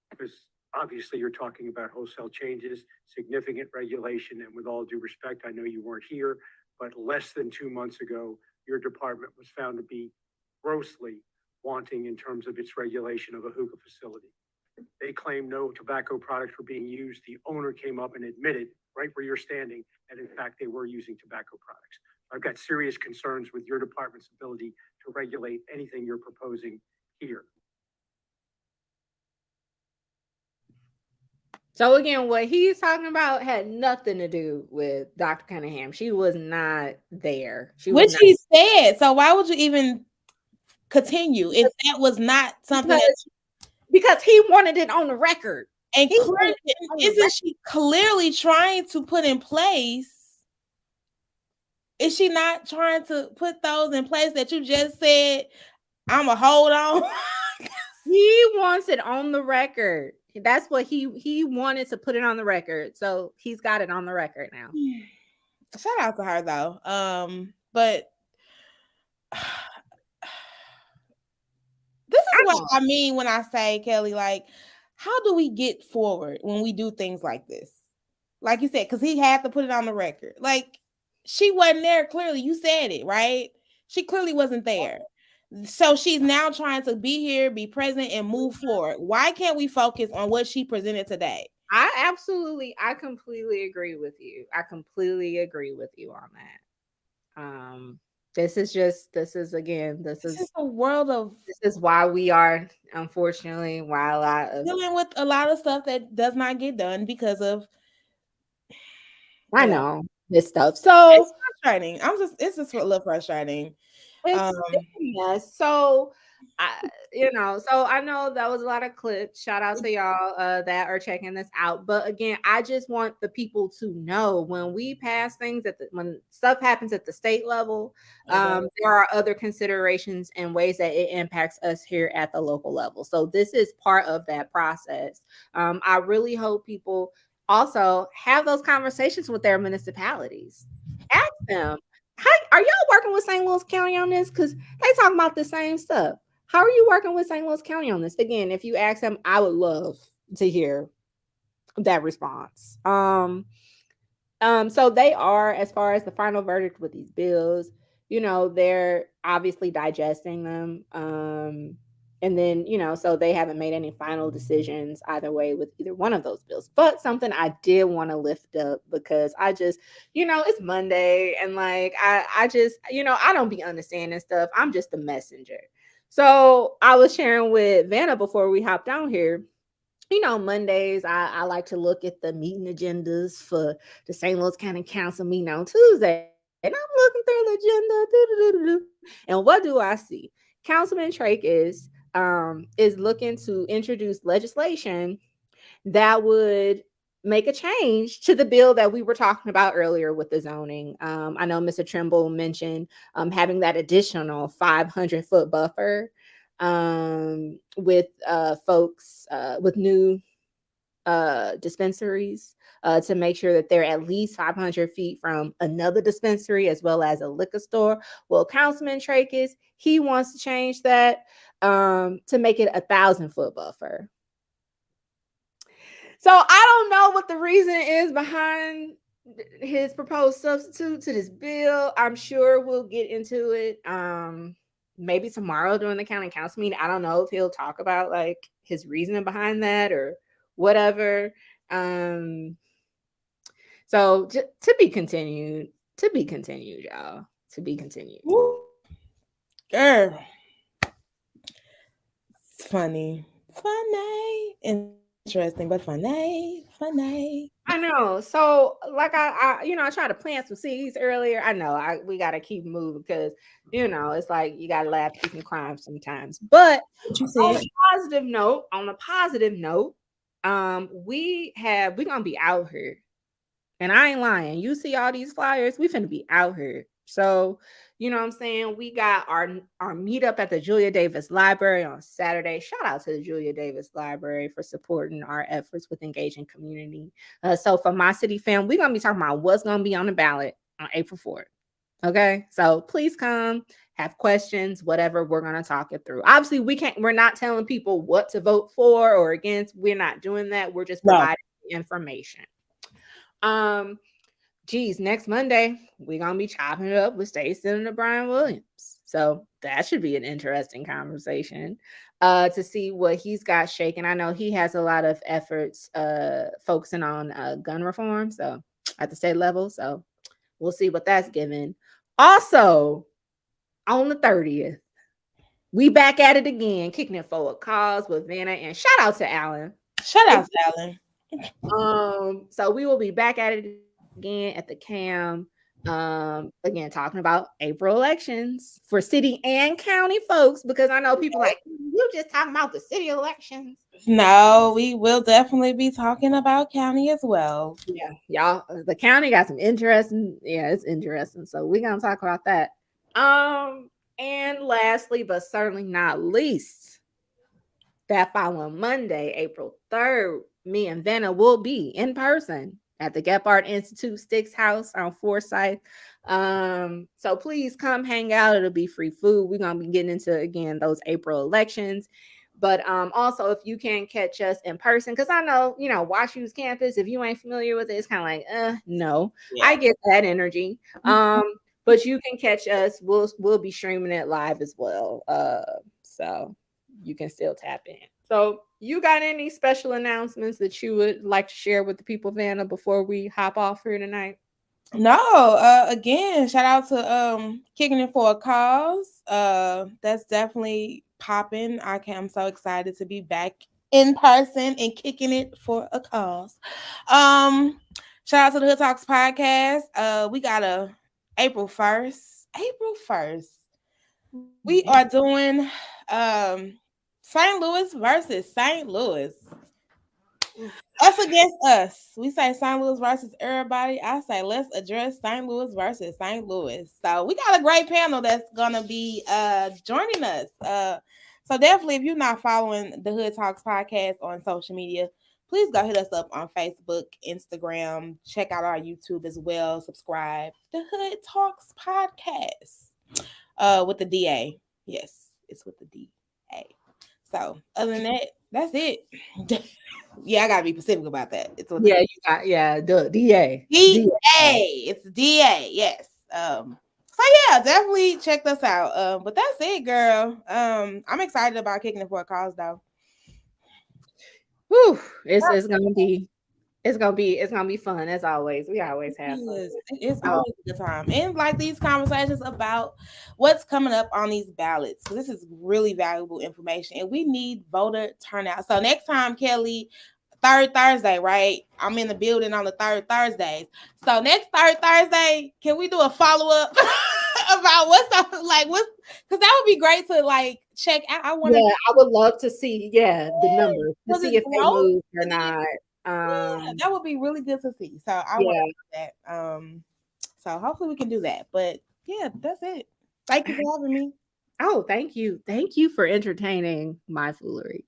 S4: because obviously you're talking about wholesale changes, significant regulation, and with all due respect, I know you weren't here, but less than 2 months ago, your department was found to be grossly wanting in terms of its regulation of a hookah facility. They claim no tobacco products were being used. The owner came up and admitted, right where you're standing, that in fact they were using tobacco products. I've got serious concerns with your department's ability to regulate anything you're proposing here.
S2: So again, what he's talking about had nothing to do with Dr. Cunningham. She was not there.
S1: Which he said. So why would you even continue if that was not something
S2: because he wanted it on the record.
S1: And isn't she clearly trying to put in place? Is she not trying to put those in place that you just said, I'ma hold on?
S2: He wants it on the record. That's what he wanted to put it on the record. So he's got it on the record now.
S1: Shout out to her though. But this is what I mean when I say, Kelly, like, how do we get forward when we do things like this? Like you said, because he had to put it on the record. Like, she wasn't there, clearly. You said it, right? She clearly wasn't there. So she's now trying to be here, be present, and move forward. Why can't we focus on what she presented today?
S2: I completely agree with you. I completely agree with you on that. This is
S1: a world of
S2: this is why we are, unfortunately, why a lot of
S1: dealing with a lot of stuff that does not get done because of
S2: I know this stuff. So
S1: it's frustrating. It's just a little frustrating.
S2: it's yes. So so I know that was a lot of clips. Shout out to y'all that are checking this out. But again, I just want the people to know when we pass things when stuff happens at the state level, there are other considerations and ways that it impacts us here at the local level. So this is part of that process. I really hope people also have those conversations with their municipalities. Ask them, how are y'all working with St. Louis County on this? Because they talking about the same stuff. How are you working with St. Louis County on this? Again, if you ask them, I would love to hear that response. So they are, as far as the final verdict with these bills, they're obviously digesting them. And then, so they haven't made any final decisions either way with either one of those bills. But something I did want to lift up because I just, it's Monday and like I just, I don't be understanding stuff. I'm just a messenger. So I was sharing with Vanna before we hopped on here. Mondays, I like to look at the meeting agendas for the St. Louis County Council meeting on Tuesday. And I'm looking through the agenda. And what do I see? Councilman Tracus is looking to introduce legislation that would make a change to the bill that we were talking about earlier with the zoning. I know Mr. Trimble mentioned having that additional 500-foot buffer with folks with new dispensaries to make sure that they're at least 500 feet from another dispensary as well as a liquor store. Well, Councilman Tracus, he wants to change that to make it 1,000-foot buffer. So I don't know what the reason is behind his proposed substitute to this bill. I'm sure we'll get into it maybe tomorrow during the county council meeting. I don't know if he'll talk about like his reasoning behind that or whatever. So to be continued, y'all. To be continued.
S1: Girl. It's funny. Interesting, but funny.
S2: I know. So, like I tried to plant some seeds earlier. I know we got to keep moving because it's like you got to laugh, keep from crying sometimes. But on a positive note, we're gonna be out here, and I ain't lying. You see all these flyers, we finna be out here. So, you know what I'm saying? We got our meetup at the Julia Davis Library on Saturday. Shout out to the Julia Davis Library for supporting our efforts with engaging community. So for my city fam, we're going to be talking about what's going to be on the ballot on April 4th. Okay. So please come, have questions, whatever. We're going to talk it through. Obviously, we're not telling people what to vote for or against. We're not doing that. We're just providing information. Next Monday, we're going to be chopping it up with State Senator Brian Williams. So that should be an interesting conversation to see what he's got shaking. I know he has a lot of efforts focusing on gun reform, so at the state level. So we'll see what that's given. Also, on the 30th, we back at it again, kicking it for a cause with Vanna, and shout out to Alan. So we will be back at it again at the CAM. Again, talking about April elections for city and county folks, because I know people like, you just talking about the city elections.
S1: No, we will definitely be talking about county as well.
S2: Yeah, y'all, the county got some interesting. Yeah, it's interesting. So we're gonna talk about that. And lastly, but certainly not least, that following Monday, April 3rd, me and Vanna will be in person at the Gephardt Institute Sticks House on Forsyth. So please come hang out. It'll be free food. We're going to be getting into, again, those April elections. But also if you can catch us in person, because I know, WashU's campus, if you ain't familiar with it, it's kind of like, no.
S1: Yeah.
S2: I get that energy. But you can catch us. We'll be streaming it live as well. So you can still tap in. So you got any special announcements that you would like to share with the people, Vanna, before we hop off here tonight?
S1: No, again, shout out to Kicking It for a Cause. That's definitely popping. I'm so excited to be back in person and kicking it for a cause. Shout out to the Hood Talks podcast. We got a April 1st. We are doing St. Louis versus St. Louis. Us against us. We say St. Louis versus everybody. I say let's address St. Louis versus St. Louis. So we got a great panel that's gonna be joining us. So definitely, if you're not following the Hood Talks podcast on social media, please go hit us up on Facebook, Instagram. Check out our YouTube as well. Subscribe. The Hood Talks podcast with the DA. Yes, it's with the DA. So other than that, that's it. Yeah, I gotta be specific about that. It's what
S2: you got the DA.
S1: It's DA, yes. So yeah, definitely check us out. But that's it, girl. I'm excited about Kicking It for a Cause though.
S2: Whew, it's gonna be fun as always. We always have fun.
S1: It's always a good time. And like these conversations about what's coming up on these ballots. So this is really valuable information. And we need voter turnout. So next time, Kelly, third Thursday, right? I'm in the building on the third Thursdays. So next third Thursday, can we do a follow-up about what's because that would be great to check out.
S2: I would love to see the numbers to see if they moved or not.
S1: That would be really good to see. So I want that. So hopefully we can do that. But yeah, that's it. Thank you for having me.
S2: Oh, thank you. Thank you for entertaining my foolery.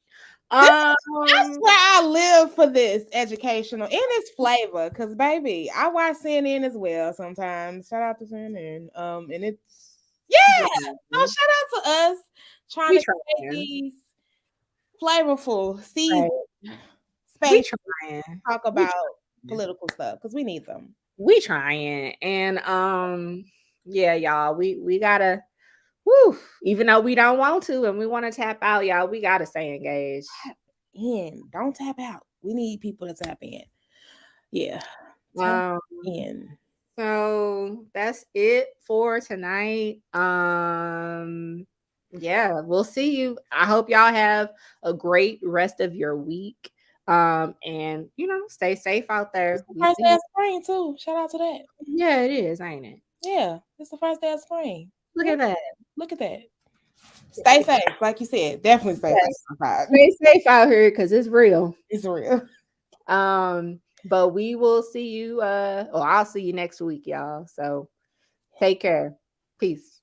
S1: That's where I live for this educational and its flavor. Cause baby, I watch CNN as well sometimes. Shout out to CNN. And it's so shout out to us trying to create these flavorful seasoned space talk about political stuff because we need them.
S2: We trying. And y'all, we gotta even though we don't want to and we want to tap out, y'all, we gotta stay engaged.
S1: Don't tap out. We need people to tap in. Yeah.
S2: Tap
S1: in.
S2: So that's it for tonight. We'll see you. I hope y'all have a great rest of your week. And stay safe out there.
S1: It's the first day of spring too. Shout out to that.
S2: Yeah, it is, ain't it?
S1: Yeah, it's the first day of spring.
S2: Look at that.
S1: Stay safe, like you said. Definitely stay safe.
S2: Stay safe out here because it's real.
S1: It's real.
S2: But we will see you. I'll see you next week, y'all. So take care. Peace.